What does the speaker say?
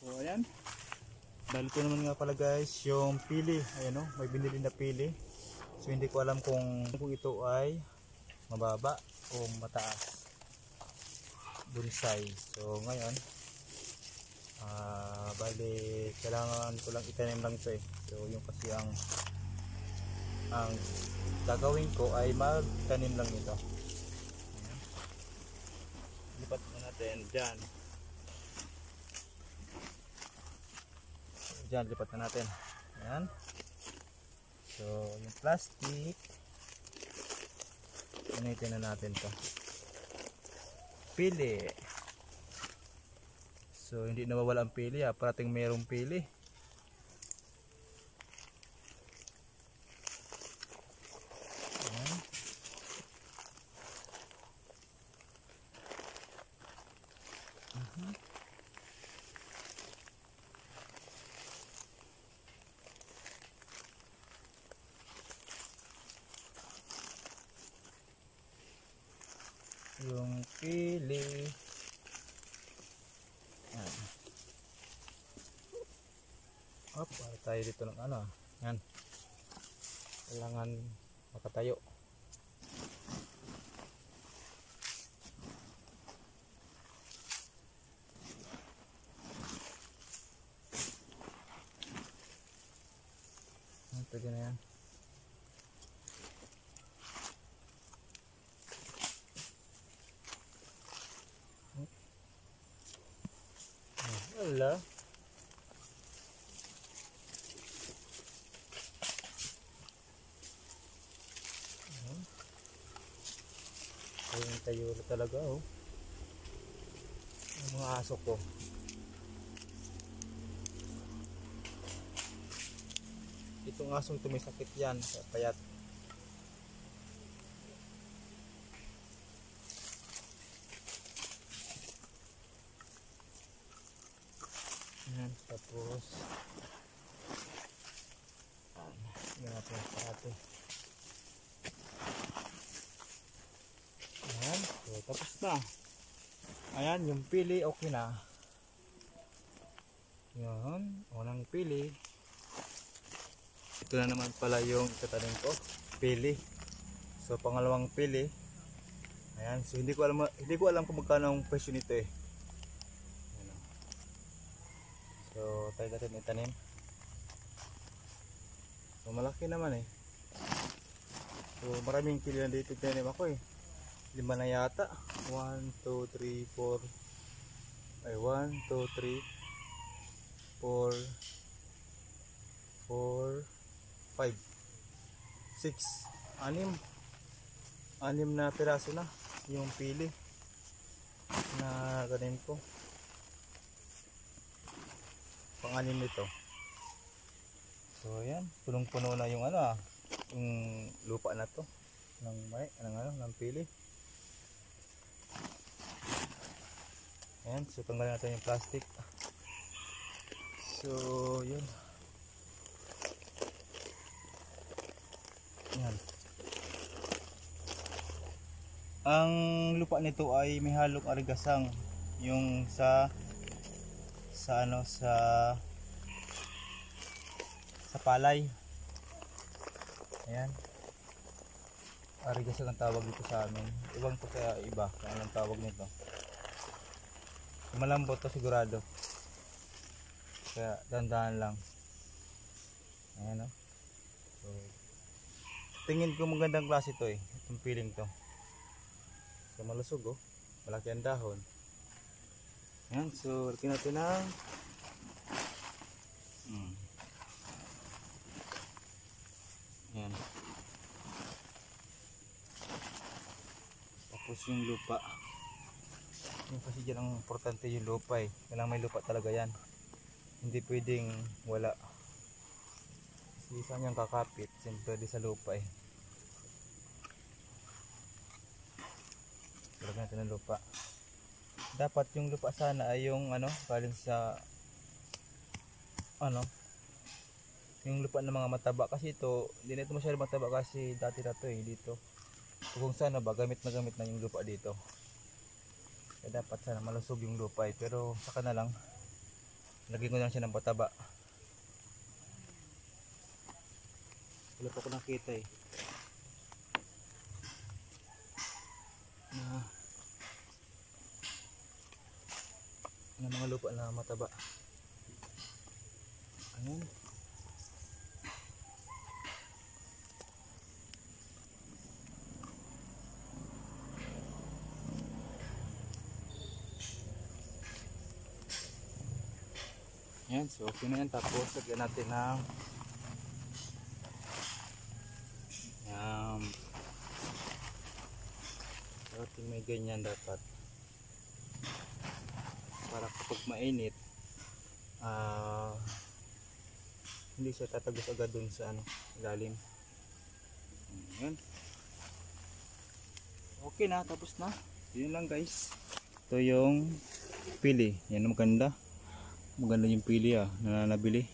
So ayan, dahil ko naman nga pala guys yung pili, ayan o, may binili na pili. So hindi ko alam kung ito ay mababa o mataas, bonsai. So ngayon bali kailangan ko lang itanim lang ito eh. So yung kasi ang gagawin ko ay magtanim lang ito. Ayan. Lipat mo natin dyan. Diyan, lipat na natin. Ayan. So, yung plastic, gamitin na natin to. Pili. So, hindi nawawala ang pili. Parating mayroong pili. Ayan. Yung pili. Yan. Hop, para tayo dito ng ano. Yan. Kailangan makatayo. Pwede na yan. Wala. Ayun tayo talaga oh. Ang mga aso ko. Itong asong ito may sakit yan, payat. Ayan, tapos yan natin yung parate. Ayan, so tapos na. Ayan, yung pili okay na. Yan, unang pili. Ito na naman pala yung itatanim ko, pili. So pangalawang pili. Ayan, so hindi ko alam kung magkano ang presyo nito eh. Ayan. So tayo natin itanim. So malaki naman eh. So maraming pili na dito tinanim ako eh. 5 na yata. 1, 2, 3, 4. Ay 1, 2, 3, 4, 4, 5, 6, 6 na piraso na yung pili na ganin ko. Pang-anim nito. So ayan, punong-puno na yung ano yung lupa na to ng pili. Ayan, so tanggalin natin yung plastic. So yun. Yan. Ang lupa nito ay may halong arigasang, yung sa palay. Ayan. Arigasang ang tawag dito sa amin. Ibang to kaya iba kung anong tawag nito. Malambot to sigurado. Kaya dandahan lang. Ayan o. So tingin ko magandang klase ito eh, itong piling to. So malusog oh, malaki ang dahon. Ayan, so lagyan natin ng ayan. Tapos yung lupa. Yung kasi dyan ang importante yung lupa eh. Kailangan may lupa talaga yan. Hindi pwedeng wala. Kasi saan yung kakapit, siyempre di sa lupa eh. Lagyan natin ng lupa. Dapat yung lupa sana ay yung galing sa yung lupa ng mga mataba. Kasi ito, hindi na ito masyado mataba kasi dati na ito eh, dito. Kung sana ba, gamit na yung lupa dito. Kaya dapat sana malusog yung lupa eh. Pero saka na lang. Lagyan ko lang siya ng pataba. Wala pa ko nakita eh. Na mga lupa na mataba. Ayan. Ayan, so okay na yan. Tapos lagyan natin ng dapat may ganyan dapat para kapag mainit hindi siya tatagos agad dun sa ano, ilalim. Ayan. Okay na, tapos na. Yun lang guys. Ito yung pili. Yan, maganda. Maganda yung pili na nabili.